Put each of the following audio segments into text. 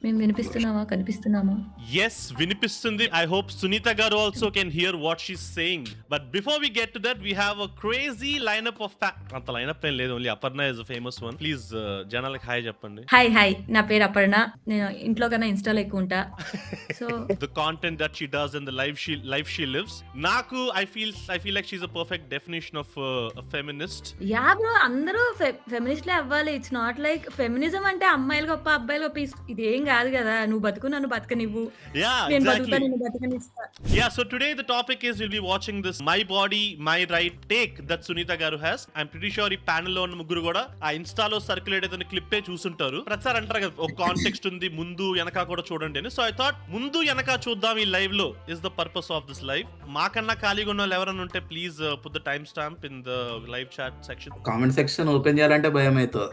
మేము వినిపిస్తున్నామా? కనిపిస్తున్నామా? Yes, Vinipistundi. I hope Sunita garu also can hear what she's saying. But before we get to that, we have a crazy lineup of anta lineup em ledu, only Aparna is a famous one. Please janalaki hi cheppandi. Hi. నా పేరు అపర్ణ. నేను ఇంట్లో కన్నా ఇన్‌స్టాలో ఎక్కువ ఉంటా. So The content that she does and the life she lives. Naku I feel like she's a perfect definition of a feminist. Yeah! Bro అందరూ ఫెమినిస్ట్‌లే అవ్వాలి. ఇట్స్ నాట్ లైక్ ఫెమినిజం అంటే అమ్మాయిలు గొప్ప, అబ్బాయిలు గొప్ప ఇదేం కాదు కదా. నువ్వు బతుకు నన్ను బతకనివ్వు. Yeah, నేను బతుకుతా exactly. నిన్ను బతకనిస్తా. Yeah, so today the topic is we'll be watching this My Body, My Right take that Sunita garu has. I'm pretty sure ఈ panel లో ఉన్న ముగ్గురు కూడా ఆ ఇన్స్టాలో సర్క్యులేట్ అవుతున్న క్లిప్పే చూసుంటారు. ప్రతిసారి అంటారు కదా ఒక కాంటెక్స్ట్ ఉంది, ముందు వెనక కూడా చూడండి అని. సో ఐ థాట్ ముందు వెనక చూద్దాం ఈ లైవ్ లో is the purpose of this live. మాకన్నా ఖాళీగా ఉన్న వాళ్ళు ఎవరైనా ఉంటే please put the time stamp in the live chat section. Comment section open చేయాలంటే భయం అవుతుంది.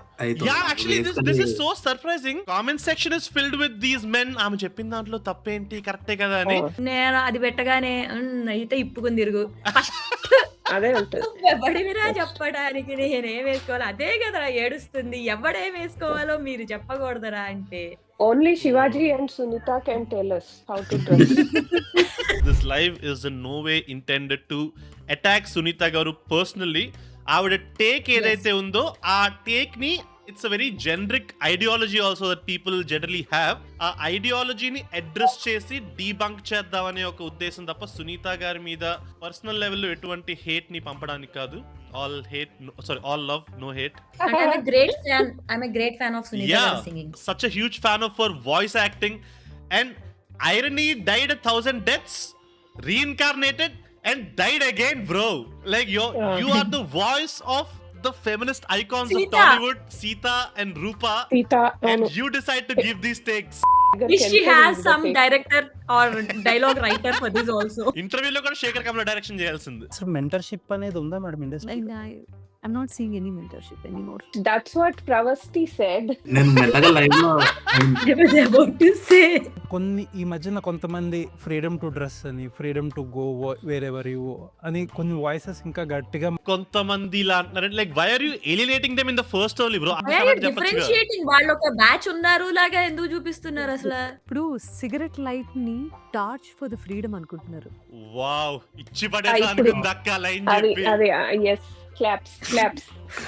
Yeah, actually this is so surprising. Comment section is filled with these men. ఆమె చెప్పిన దాంట్లో తప్పేంటి, కరెక్టే కదా అని. నేను అది పెట్టగానే అయితే ఇప్పుకుని తిరుగు. అదే ఉంటుంది. ఎవడివిరా చెప్పడానికి నేనేం వేసుకోవాలి? అదే కదరా ఏడుస్తుంది. ఎవడేం వేసుకోవాలో మీరు చెప్పకూడదురా అంటే. Only Shivaji and Sunita can tell us how to dress. This live is in no way intended to attack Sunita garu personally. ఆవిడ టేక్ ఏదైతే ఉందో ఆ టేక్ ని it's a very generic ideology also that people generally have. ఆ ఐడియాలజీని address చేసి debunk చేద్దామనే ఒక ఉద్దేశం తప్ప సునీత గారి మీద పర్సనల్ లెవెల్లో ఎటువంటి హేట్ ని పంపడానికి కాదు. All love, no hate. I'm a great fan of Sunita Garu singing. Such a huge fan of her voice acting, and irony died 1,000 deaths, reincarnated and died again, bro. Like you are the voice of the feminist icons Sita. of Tollywood, Sita and Rupa. Sita, And you decide to give these takes. Wish she has some director or dialogue writer for this also. Interview లో కూడా Sekhar Kammula direction చేయాల్సింది. అసలు mentorship అనేది ఉందా madam industry? I'm not seeing any mentorship anymore. That's what Pravasti said. నేను మెల్లగా live లో I was about to say. కొన్ని ఈ మధ్యన కొంతమంది ఫ్రీడమ్ టు డ్రెస్ అని, freedom to go wherever you అని కొన్ని వాయిసెస్ ఇంకా గట్టిగా కొంతమంది ఇలా అంటున్నారు. Like why are you alienating them in the first only, bro? Why are you differentiating? వాళ్ళు ఒక బ్యాచ్ ఉన్నారు లాగా ఎందుకు చూపిస్తున్నారు అసలు? ఇప్పుడు సిగరెట్ లైట్ ని టార్చ్ ఫర్ ద ఫ్రీడమ్ అనుకుంటున్నారు. వావ్, ఇచ్చి పడేసా అనుకుంది అక్క లైన్ చెప్పి. అదే yes, claps.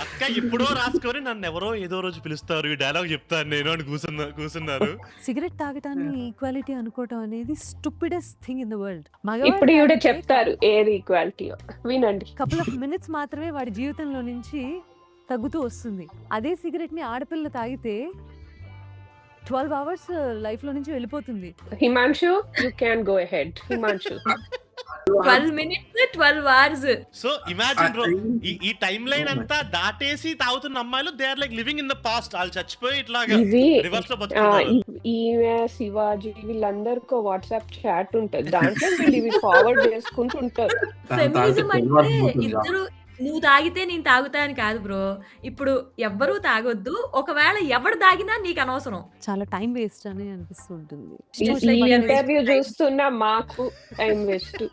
అక్క ఇప్పుడో రాసుకొని నన్ను ఎవరో ఏదో రోజు పిలుస్తారు, ఈ డైలాగ్ చెప్తాను నేను అని కూర్చున్నారు. సిగరెట్ తాగటాన్ని ఈక్వాలిటీ అనుకోవటం అనేది stupidest thing in the world. ఇప్పుడు ఈవిడ చెప్తారు ఏది ఈక్వాలిటీ. వినండి. కపుల్ ఆఫ్ మినిట్స్ మాత్రమే వాడి జీవితంలో నుంచి తగ్గుతూ వస్తుంది. అదే సిగరెట్ ని ఆడపిల్ల తాగితే 12 hours లైఫ్ లో నుంచి వెళ్ళిపోతుంది. Himanshu, you can go ahead. Himanshu 12 minutes 12 hours. So imagine bro, ఈ టైం లైన్ అంతా దాటేసి తాగుతున్న అమ్మాయిలు they are like living in the past. వాళ్ళు చచ్చిపోయి ఇట్లాగా రివర్స్ లో బతుకుతున్నారు. ఈమె శివాజీ వీళ్ళందరికీ వాట్సాప్ చాట్ ఉంటుంది, దాంట్లో వీళ్ళు ఇవి ఫార్వర్డ్ చేసుకుంటుంటారు. ఫెమినిజం అంటే ఇద్దరు నువ్వు తాగితే నేను తాగుతా అని కాదు బ్రో. ఇప్పుడు ఎవ్వరూ తాగొద్దు, ఒకవేళ ఎవడు తాగినా నీకు అనవసరం. చాలా టైం వేస్ట్ అని అనిపిస్తూ ఉంటుంది. ఈ ఇంటర్వ్యూ చూస్తున్నా మాకు time waste.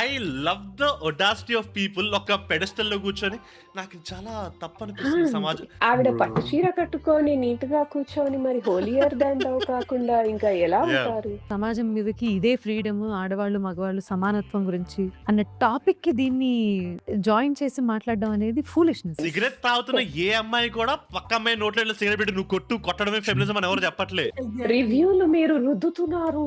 I love the audacity of people. ఒక పెడస్టల్ లో కూర్చొని నాకు చాలా తప్పనిపిస్తుంది సమాజం. ఆవిడ పట్టు చీర కట్టుకొని నీట్ గా కూర్చొని మరి హోలియర్ దాన్ కాకుండా ఇంకా ఎలా ఉంటారు? సమాజం మీదకి ఇదే ఫ్రీడమ్, ఆడవాళ్ళు మగవాళ్ళు సమానత్వం గురించి అన్న టాపిక్ కి దీన్ని జాయిన్ చేసి మాట్లాడడం అనేది ఫూలిష్నెస్. సిగరెట్ తాగుతున్న ఏ అమ్మాయి కూడా పక్క అమ్మాయి నోట్లో సిగరెట్ పెట్టి నువ్వు కొట్టడమే ఫెమినిజం అని ఎవరు చెప్పట్లే. రివ్యూలు మీరు రుద్దుతున్నారు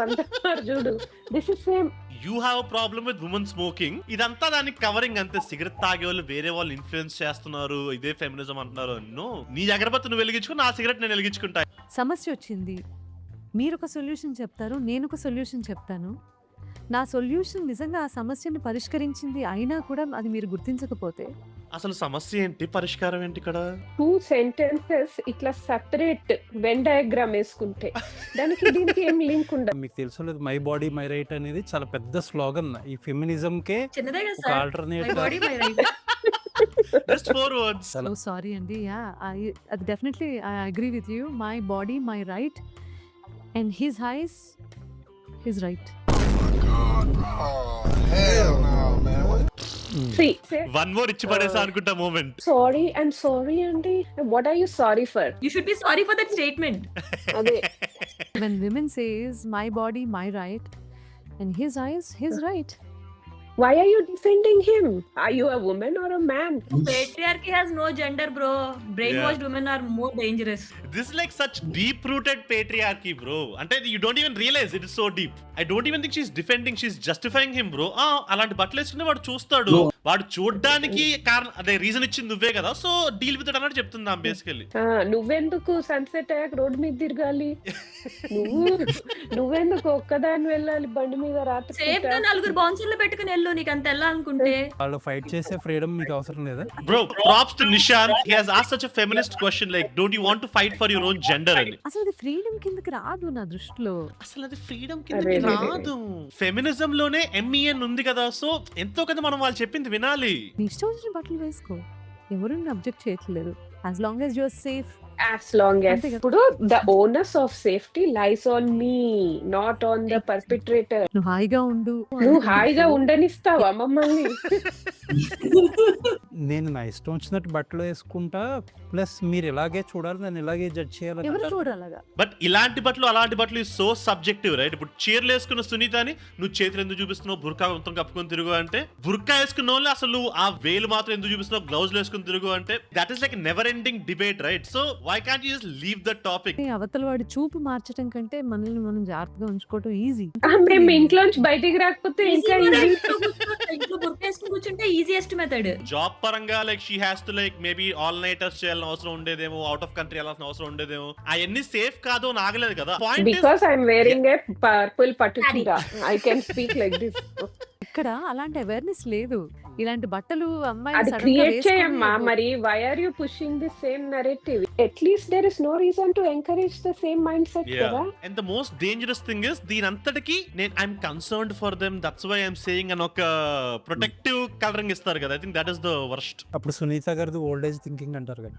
అంటున్నారు చూడు. This is same. You have a problem with women smoking. ఇదంతా దానికి కవరింగ్ అంతే. సిగరెట్ తాగే వాళ్ళు వేరే వాళ్ళు ఇన్ఫ్లుయెన్స్ చేస్తున్నారు, ఇదే ఫెమినిజం అంటున్నారు. నో, నీ అగరబత్తి నువ్వు వెలిగించుకో, నా సిగరెట్ నేను వెలిగించుకుంటా. సమస్య వచ్చింది, మీరు ఒక సొల్యూషన్ చెప్తారు, నేను ఒక సొల్యూషన్ చెప్తాను. నా సొల్యూషన్ నిజంగా ఆ సమస్యను పరిష్కరించింది అయినా కూడా అది మీరు గుర్తించకపోతే అసలు సమస్య ఏంటి, పరిష్కారం ఏంటి? ఇక్కడ 2 sentences ఇట్లా సెపరేట్ వెన్ డయాగ్రామ్ వేసుకుంటే దానికి దీనికి ఏం లింక్ ఉండదు. మీకు తెలుసు లేదు, మై బాడీ మై రైట్ అనేది చాలా పెద్ద స్లోగన్. ఈ ఫెమినిజం కే చిన్నదే కదా ఒక sir. Alternate. My body, my right. Just 4 words. So sorry అండి. అది definitely I agree with you. My body my right and his hers his right. Oh, hell no, man. What? See, say one more ఇచ్చి పడేసా అనుకుంటా moment. sorry and sorry అండి. What are you sorry for? You should be sorry for that statement. అదే When women says my body, my right, and his eyes, his right. why are you defending him? Are you a woman or a man? Patriarchy has no gender, bro. Brainwashed women are more dangerous. This is like such deep-rooted patriarchy, bro. అంటే you don't even realize it is so deep. I don't even think she's defending, she's justifying him, bro. అలాంటి బట్టలు వేసుకునే వాడు చూస్తాడు, వాడు చూడడానికి కారణం అదే రీజన్ ఇచ్చింది నువ్వే కదా, సో డీల్ విత్ ఇట్ అన్నట్టు చెప్తుందా బేసికల్లీ. నువ్వెందుకు సన్సెట్ అయ్యాక రోడ్డు మీద తిరగాలి? నువ్వెందుకు ఒక్కదాన్ని వెళ్ళాలి బండి మీద రాత్రి సేఫ్ గా నలుగురు బౌన్సర్లు పెట్టుకుని వెళ్ళు, నీకు అంత వెళ్ళాలనుకుంటే. వాళ్ళు ఫైట్ చేసే ఫ్రీడమ్ మీకు అవసరం లేదా? Bro, props to Nishant. He has asked such a feminist question like, don't you want to fight for your own gender అని. అసలు అది ఫ్రీడమ్ కిందకి రాదు నా దృష్టిలో. అసలు అది ఫ్రీడమ్ కిందకి రాదు. ఫెమినిజం లోనే MEN ఉంది కదా, సో ఎంతో కదా మనం వాళ్ళు చెప్పింది వినాలి. నీ ఇష్టం వచ్చిన బట్టలు వేసుకో, ఎవరు అబ్జెక్ట్ చేయట్లేదు, as long as you are safe. as long as అంతే కదా. ఇప్పుడు the onus of safety lies on me, not on the perpetrator. నువ్వు హాయిగా ఉండు. నువ్వు హాయిగా ఉండనిస్తావా మమ్మల్ని? నేను నా ఇష్టం వచ్చినట్టు బట్టలు వేసుకుంటా, ప్లస్ మీరు ఇలాగే చూడాలి, నన్ను ఇలాగే జడ్జ్ చేయాలి. ఎవరు చూడాలగా? బట్ ఇలాంటి బట్టలు అలాంటి బట్టలు సో సబ్జెక్టివ్ రైట్. ఇప్పుడు చీరలు వేసుకున్న సునీతని నువ్వు చేతులు ఎందుకు చూపిస్తున్నావు, బుర్కా మొత్తం కప్పుకొని తిరుగు అంటే, బుర్కా వేసుకున్న వాళ్ళు అసలు ఆ వేలు మాత్రం ఎందుకు చూపిస్తున్నావు, గ్లౌజ్ వేసుకుని తిరుగు అంటే, that is like never ending debate right. So why can't you just leave the topic? అవతల వాడి చూపు మార్చడం కంటే మనల్ని మనం జాగ్రత్తగా ఉంచుకోవటం ఈజీ. మేము ఇంట్లోంచి బయటికి రాకపోతే ఇంకా ఇంట్లో బుర్కేసుకుని కూర్చుంటే ఈజియెస్ట్ మెథడ్. జాబ్ పరంగా like she has to like maybe all nighters చేయాలని అవసరం ఉండేదేమో, అవుట్ ఆఫ్ కంట్రీ వెళ్ళాల్సిన అవసరం ఉండేదేమో, అవన్నీ సేఫ్ కాదు అని ఆగలేదు కదా. because I'm wearing a purple patukira. I can speak like this. ఇక్కడ అలాంటి అవేర్నెస్ లేదు. ఇలాంటి బట్టలు అమ్మాయి అది క్రియేట్ చేయమ్మా. మరి why are you pushing the same narrative? At least there is no reason to encourage the same mindset కదా. And the most dangerous thing is దీని అంతటికి I'm concerned for them, that's why I'm saying అని ఒక protective colouring ఇస్తారు కదా. I think that is the worst. అప్పుడు సునీత గారిది old age thinking అంటారు కదా.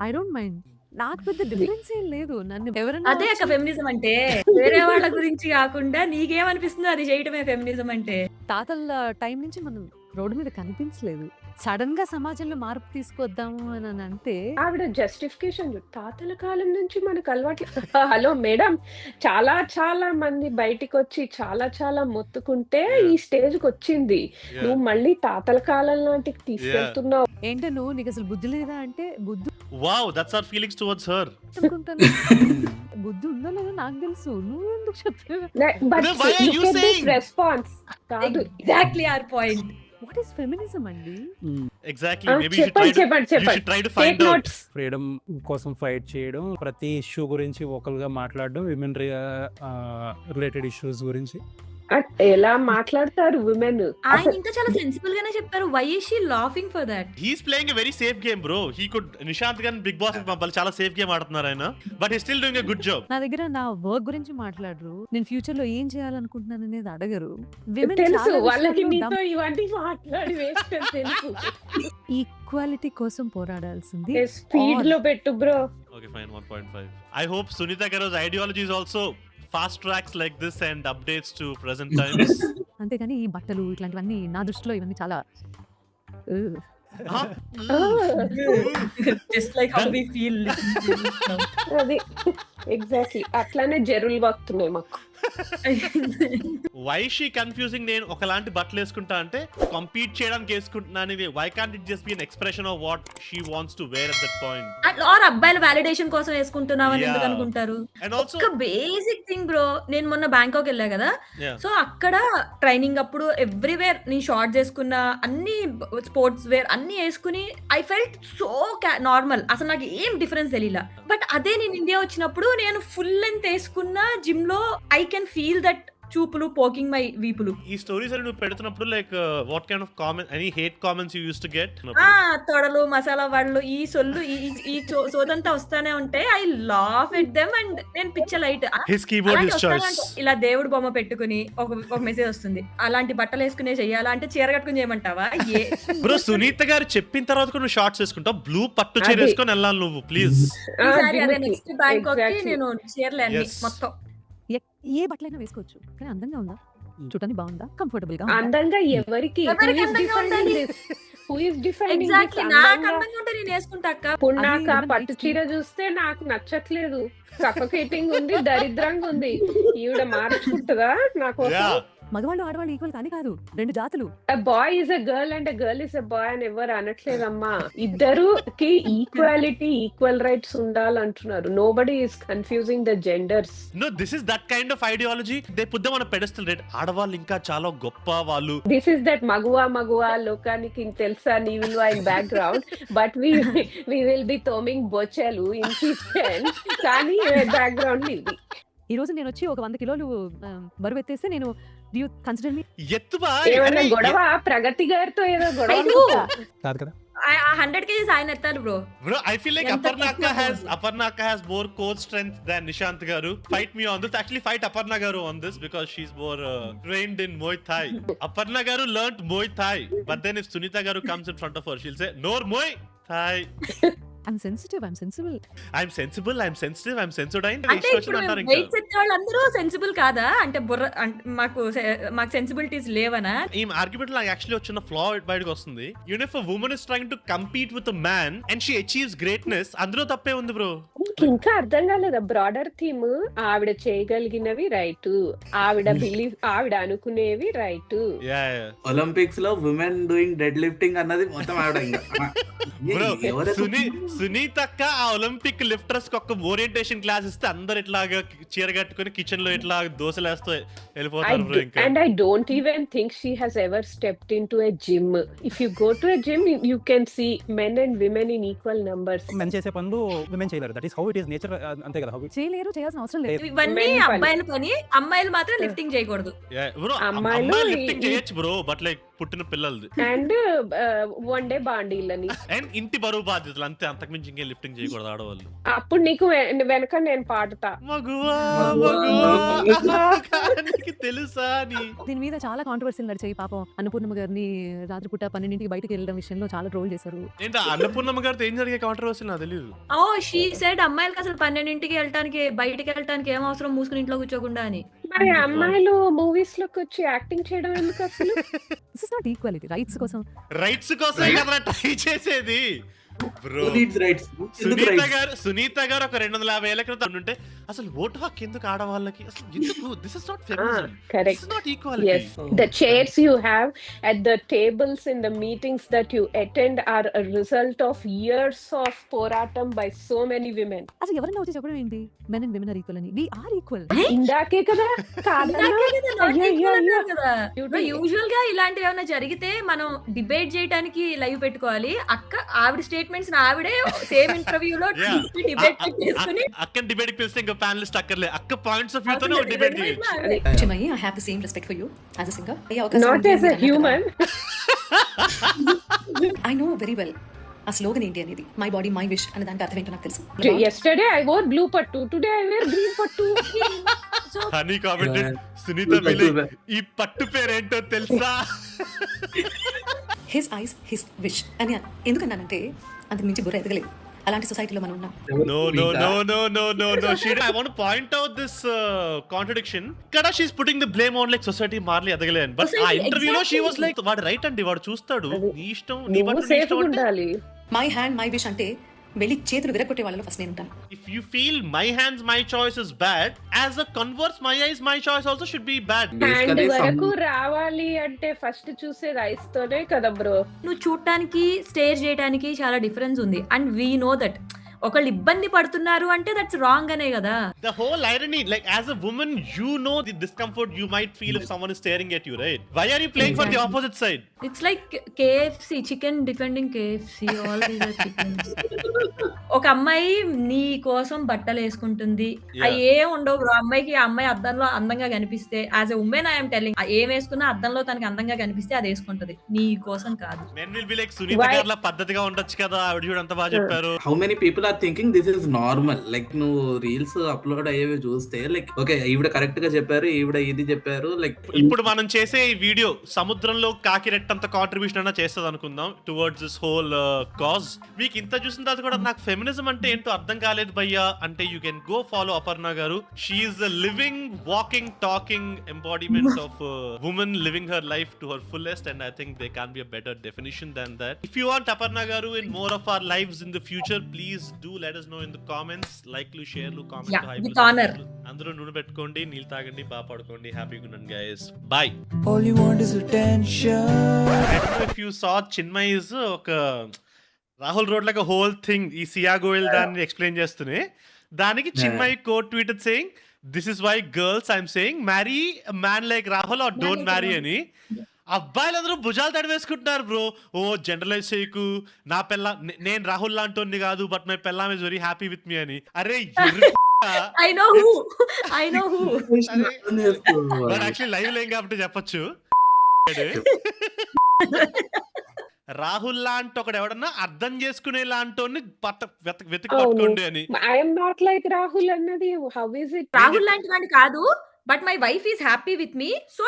ఐ డోంట్ మైండ్, నాకు పెద్ద డిఫరెన్స్ ఏం లేదు. నన్ను ఎవరైనా అదే అక్క ఫెమినిజం అంటే, వేరే వాళ్ళ గురించి కాకుండా నీకేమనిపిస్తుందో అది చేయటమే ఫెమినిజం అంటే. తాతల టైం నుంచి మనం రోడ్డు మీద కనిపించలేదు. సడన్ గా సమాజంలో మార్పు తీసుకొద్దాము అని అంటే ఆవిడ జస్టిఫికేషన్ తాతల కాలం నుంచి మనకు అలవాటు. హలో మేడం, చాలా చాలా మంది బయటికి వచ్చి చాలా చాలా మొత్తుకుంటే ఈ స్టేజ్ కి వచ్చింది. నువ్వు మళ్ళీ తాతల కాలం లాంటికి తీసుకెళ్తున్నావు. ఏంటో నువ్వు, నీకు అసలు బుద్ధి లేదా అంటే బుద్ధి Wow, that's our feelings towards her. అనుకుంటాను. బుద్ధి ఉందో లేదో నాకు తెలుసు, నువ్వు ఎందుకు చెప్తావు? But Then why are you look at this saying? response. కాదు. Exactly or point. What is feminism అండి? Exactly. Maybe you should try to find Take out. notes. Freedom కోసం ఫైట్ చేయడం, ప్రతి ఇష్యూ గురించి వోకల్గా మాట్లాడడం, విమెన్ రిలేటెడ్ ఇష్యూస్ గురించి. ఎలా మాట్లాడతారు విమెన్? ఆయన ఇంకా చాలా సెన్సిబుల్ గానే చెప్పారు. Why is she laughing for that? He's playing a very safe game, bro. He could Nishant gan Big Boss కి పంపాలి, చాలా సేఫ్ గేమ్ ఆడుతున్నారు ఆయన, but he's still doing a good job. నా దగ్గర నా వర్క్ గురించి మాట్లాడరు, నేను ఫ్యూచర్ లో ఏం చేయాలనుకుంటున్నాను అనేది అడగరు. Women తెలుసు చాలా వాళ్ళకి విషయాల్లో నీతో ఇవన్నీ మాట్లాడి వేస్ట్ తెలుసు. ఈక్వాలిటీ కోసం పోరాడాల్సింది స్పీడ్ లో పెట్టు bro. Okay, fine, 1.5. I hope Sunita Garo's ideology is also fast tracks like this and updates to present times. అంతేగాని ఈ బట్టలు ఇట్లాంటివన్నీ నా దృష్టిలో ఇవన్నీ చాలా Huh? Just like how we feel. అది ఎగ్జాక్ట్లీ అట్లానే జరులు వస్తున్నాయి మాకు. Why is she confusing? నేను ఒకలాంటి బట్టలు వేసుకుంటా అంటే కంపీట్ చేయడానికి వేసుకుంటున్నాను. Why can't it just be an expression of what she wants to wear at that point? Or అబ్బాయిల వాలిడేషన్ కోసం వేసుకుంటున్నావని ఎందుకు Yeah. అనుకుంటారు? And also ఒక బేసిక్ థింగ్ బ్రో, నేను మొన్న బ్యాంకాక్ వెళ్ళా కదా, yeah. సో అక్కడ ట్రైనింగ్ అప్పుడు ఎవ్రీవేర్ నేను షార్ట్స్ వేసుకున్న, అన్ని స్పోర్ట్స్ వేర్ అన్ని వేసుకుని ఐ ఫెల్ట్ సో నార్మల్. అసలు నాకు ఏం డిఫరెన్స్ తెలియలా. బట్ అదే నేను ఇండియా వచ్చినప్పుడు నేను ఫుల్ లెంత్ వేసుకున్న జిమ్ లో ఐ కెన్ ఫీల్ దట్ చూపులు పోకింగ్ మై వీపులు. ఈ స్టోరీస్ అని నువ్వు పెడుతున్నప్పుడు like what kind of comment, any hate comments you use to get? తొడలు, మసాలా వాళ్ళు, ఈ సొల్లు, ఈ సోదంతా వస్తానే ఉంటే I laugh at them and నేను పిచ్చ light. His keyboard, his choice. ఇలా దేవుడు బొమ్మ పెట్టుకుని ఒక మెసేజ్ వస్తుంది, అలాంటి బట్టలు వేసుకునే చెయ్యాలా అంటే చీర కట్టుకుని చేయమంటావా? బ్రో, సునీత గారు చెప్పిన తర్వాత కూడా నువ్వు షార్ట్స్ వేసుకుంటావు, బ్లూ పట్టు చీర వేసుకొని వెళ్ళాలి నువ్వు ప్లీజ్. అదే నెక్స్ట్ బ్యాంకాక్ కి నేను చీరలే అన్ని మొత్తం. ఏ బట్టలైనా వేసుకోవచ్చు, కానీ అందంగా ఉందా? చూడటానికి బాగుందా, కంఫర్టబుల్ గా అందంగా ఎవరికి ఎవరికి అందంగా ఉండాలి? హూ ఇస్ డిఫైనింగ్ ఎగ్జాక్ట్లీ నాకు అందంగా ఉంటే నేను వేసుకుంటా అక్క. ఇప్పుడు అది నాకు ఆ women పట్టు rights చీర చూస్తే నాకు నచ్చట్లేదు, సఫకేటింగ్ ఉంది, దరిద్రంగా ఉంది. ఈవిడ మార్చుకుంటుందా నా కోసం? Yeah. మగవాళ్ళు ఆడవాళ్ళు ఈక్వల్ కానీ కాదు, రెండు జాతులు. Boy is a girl and girl is a boy అని ఎవరు అనట్లేదమ్మా. ఇద్దరుకి ఈక్వాలిటీ, ఈక్వల్ రైట్స్ ఉండాలంటున్నారు. Nobody is confusing the genders. No, this is that kind of ideology. They put them on a pedestal, right? ఆడవాళ్ళు ఇంకా చాలా గొప్ప వాళ్ళు. దిస్ ఇస్ దట్ మగువా లోకానికి తెలుసా నీ విలువ in background, but we will be తోమింగ్ బొచ్చలు ఇన్ కిచెన్, కానీ బ్యాక్గ్రౌండ్ ఇది. ఈ రోజు నేను వచ్చి ఒక 100 కిలోలు బరువు ఎత్తేస్తే నేను డూ యూ కన్సిడర్ మీ? ఎత్తుబా ఏమన్నా గొడవ ప్రగతి గారితో ఏదో గొడవ అయ్యో. అనుకుంటా. కాదు కదా. ఆ 100 kgs ఆయన ఎత్తాలి bro. Bro, I feel like ఎంత Aparna Akka has more core strength than Nishant garu. Fight me on this. Actually, fight Aparna garu on this because she's more trained in Muay Thai. Aparna garu learnt Muay Thai, but then if Sunita garu comes in front of her, she'll say, "No Muay Thai." I'm sensitive, I'm sensible. I'm sensible, I'm sensitive, I'm sensodyne. అంటే ఇప్పుడు weights ఎత్తే వాళ్ళందరూ sensible కాదా? అంటే బుర్ర మాకు sensibilities లేవనా? ఈ argument నాకు యాక్చువల్లీ వచ్చిన ఫ్లా బయటకు వస్తుంది. Even if a woman is trying to compete with a man and she achieves greatness, అందులో తప్పే ఉంది బ్రో. ఇంకా అర్థం కాలేదా బ్రాడర్ థీమ్? ఆవిడ చేయగలిగినవి రైట్, ఆవిడ బిలీవ్, ఆవిడ అనుకునేవి రైట్. ఒలింపిక్స్ లో ఉమెన్ డూయింగ్ డెడ్ లిఫ్టింగ్ అన్నది మొత్తం ఆవిడ ఇంకా. బ్రో, ఎవరు సునీత అక్క ఆ ఒలింపిక్ లిఫ్టర్స్ కి ఒక ఓరియంటేషన్ క్లాస్ ఇస్తే అందరు ఇట్లాగా చీర కట్టుకుని కిచెన్ లో ఇట్లా దోశలేస్తూ వెళ్ళిపోతారు బ్రో. ఇంకా And I don't even think she has ever stepped into a gym. If you go to a gym, you can see men and women in equal numbers. Men చేసే పనులు విమెన్ చేయలేరు. That is how it is nature. అంతే కదా. How చేయలేరు, చేయాల్సిన అవసరం లేదు. ఇవన్నీ Men పని. అబ్బాయిల పని, అమ్మాయిలు మాత్రం లిఫ్టింగ్ చేయకూడదు. బ్రో అమ్మాయిలు అమ్మాయిలు లిఫ్టింగ్ చేయొచ్చు బ్రో, బట్ లైక్ పుట్టిన పిల్లలది And వండే బాండీలని. అండ్ ఇంటి బరువు బాధ్యతలు అంతే, అంతకుమించి ఇంకేం లిఫ్టింగ్ చేయకూడదు ఆడవాళ్ళు. అప్పుడు నీకు వెనక నేను పాడుతా. మగువా నీకు తెలుసా అని. దీని మీద చాలా కాంట్రవర్సీలు నడిచాయి. పాపం అన్నపూర్ణమ్మ గారిని రాత్రిపూట 12ంటికి బయటకు వెళ్ళడం విషయంలో చాలా ట్రోల్ చేశారు. ఏంటి అన్నపూర్ణమ్మ గారితో ఏం జరిగే కాంట్రవర్సీ నాకు తెలియదు. ఓ షీ సెడ్ అమ్మాయిలకి అసలు 12ంటికి వెళ్ళటానికి, బయటికి వెళ్ళటానికి ఏం అవసరం మూసుకుని ఇంట్లో కూర్చోకుండా అని. మరి అమ్మాయిలు మూవీస్ లోకి వచ్చి యాక్టింగ్ చేయడం ఎందుకు అసలు? This is not equality. Rights కోసం. రైట్స్ కోసమే కదా ట్రై చేసేది బ్రో. సునీత గారు ఒక 250 ఏళ్ల క్రితం ఉంటే అసలు ఓటు హక్కు ఎందుకు ఆడవాళ్ళకి? అసలు ఎందుకు? This is not feminism, correct. This is not equality. Yes, the chairs you have at the tables in the meetings that you attend are a result of years of పోరాటం by so many women. అసలు ఎవరైనా వచ్చి చెప్పడం ఏంటి men and women are equal అని? We are equal. ఇందాకే కదా కాదన్నా? యూజువల్ గా ఇలాంటివి ఏమైనా జరిగితే మనం డిబేట్ చేయడానికి లైవ్ పెట్టుకోవాలి. అక్క ఆవిడ స్టేట్మెంట్స్ ఆవిడే సేమ్ ఇంటర్వ్యూలో డిబేట్ చేసుకుని అక్కడ డిబేట్ పిలిస్తే ఇంకా ప్యానలిస్ట్ అక్కర్లే, అక్క పాయింట్స్ ఆఫ్ వ్యూ తోనే డిబేట్ చేయొచ్చు. Chimai, I have the same respect for you as a singer. Not as a human. I know very well. ఆ స్లోగన్ ఏంటి అనేది, మై బాడీ మై విష్ అనే దానికి అర్థం ఏంటో నాకు తెలుసు. Yesterday I wore blue pattu, today I wear green pattu. Honey commented, Sunitha బిలి ఈ పట్టు పేరేంటో తెలుసా? హిస్ ఐస్ హిస్ విష్ అని ఎందుకన్నానంటే అంతకు మించి బుర్ర ఎదగలేదు. అలాంటి సొసైటీలో మనం ఉన్నాం. No. I want to point out this contradiction. Kada she's putting the blame on like society marley adagale. But ఆ ఇంటర్వ్యూలో she was like, వాడు రైట్ అండి, వాడు చూస్తాడు, నీ ఇష్టం, నీ నువ్వు బట్టలు నీ సేఫ్ ఇష్టం అంటే. ఉండాలి. మై హ్యాండ్ మై విష్ అంటే వెళ్ళి చేతులు విరగొట్టే వాళ్ళలో ఫస్ట్ నేను ఉంటాను. If you feel my hands my choice is bad, as a converse my eyes my choice also should be bad. Hand వరకు రావాలి అంటే ఫస్ట్ చూసేది ఐస్ తోనే కదా బ్రో. నువ్వు చూడటానికి, స్టేర్ చేయడానికి చాలా డిఫరెన్స్ ఉంది. అండ్ వీ నో దట్ ఒకళ్ళు ఇబ్బంది పడుతున్నారు అంటే దట్స్ రాంగ్ అనే కదా. The whole irony, like as a woman you know the discomfort you might feel if someone is staring at you, right? Why are you playing for the opposite side? It's like KFC, chicken defending KFC, all these are chickens. ఒక అమ్మాయి నీ కోసం బట్టలు వేసుకుంటుంది, అవి ఏం ఉండవు bro. అమ్మాయికి ఆ అమ్మాయి అద్దంలో అందంగా కనిపిస్తే, as a women I'm telling, ఏం వేసుకున్నా అద్దంలో తనకి అందంగా కనిపిస్తే అది వేసుకుంటది, నీ కోసం కాదు. Men will be like, Sunitha గారిలా పద్ధతిగా ఉండొచ్చు కదా, ఆవిడ చూడు అంత బాగా చెప్పారు. How many people are thinking this is normal. Like నువ్వు రీల్స్ అప్లోడ్ అయ్యేవి చూస్తే లైక్ ఓకే ఈవిడ కరెక్ట్ గా చెప్పారు, ఈవిడ ఇది చెప్పారు. లైక్ ఇప్పుడు మనం చేసే ఈ వీడియో సముద్రంలో కాకిరెట్టంత కాంట్రిబ్యూషన్ అయినా చేస్తుంది అనుకుందాం టువర్డ్స్ దిస్ హోల్ కాజ్. మీకు ఇంత చూసిన తర్వాత కూడా నాకు ఫెమినిజం అంటే ఏంటో అర్థం కాలేదు భయ్యా అంటే you can go follow Aparna garu. She is a living walking talking embodiment of woman living her life to her fullest, and I think there can't be a better definition than that. If you want Aparna garu in more of our lives in the future, please do let us know in the comments. Like lu share lu comment Yeah, hype with honor. అందరూ నూనె పెట్టుకోండి, నీళ్ళు తాగండి, బాగా పడుకోండి, హ్యాపీగా ఉండండి guys. By. All you want is attention. I don't know if you saw Chinmay is ఒక Rahul road like a whole thing ఈ సియా గోయల్ దాన్ని ఎక్స్ప్లెయిన్ చేస్తూనే దానికి Chinmay quote tweeted saying this is why girls I'm saying marry man like Rahul or don't marry అని. అబ్బాయిలందరూ భుజాలు తడివేసుకుంటున్నారు bro. ఓ generalise చేయకు, నా పెళ్ళ నేను రాహుల్ లాంటి కాదు బట్ మై పెళ్ళాం ఇస్ వెరీ హ్యాపీ విత్ మీ అని. అరే I know who. I know who. Actually live లేం కాబట్టి చెప్పొచ్చు. రాహుల్ లాంటి ఒకడు ఎవడన్నా అర్థం చేసుకునే లాంటి వెతికి పట్టుకోండి అని. ఐఎమ్ నాట్ లైక్ రాహుల్ అన్నది హౌ ఇస్ ఇట్? రాహుల్ లాంటి వాడిని కాదు but my wife is happy with me so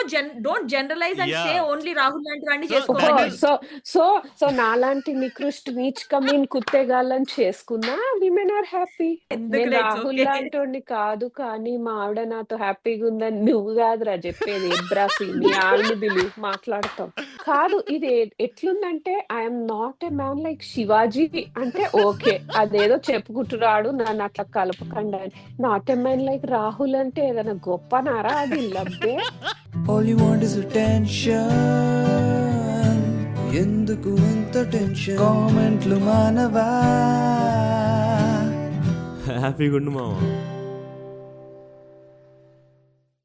don't generalise and Yeah. Say only Rahul లాంటి వాడిని So చేసుకో. that is- సో నాలాంటి నికృష్ట్ నీచ్ కమీన్ కుత్తేగాళ్ళని చేసుకున్నా విమెన్ ఆర్ హ్యాపీ. ఎందుకు నేను లేదు, రాహుల్ okay. లాంటి కాదు కానీ మా ఆవిడ నాతో హ్యాపీగా ఉందని నువ్వు కాదురా చెప్పేది. ఎబ్రాసి నీ ఆవిడని బిలీవ్ మాట్లాడతాం కాదు. ఇది ఎట్లుందంటే I'm not a man like Shivaji అంటే ఓకే అదేదో చెప్పుకుంటున్నాడు నన్ను అట్లా కలపకండి అని. Not a man like Rahul అంటే ఏదైనా గొప్ప నారా? అది లబ్బే. All you want is attention. ఎందుకు ఇంత టెన్షన్? కామెంట్లు మానవా హ్యాపీగా ఉండు మామ.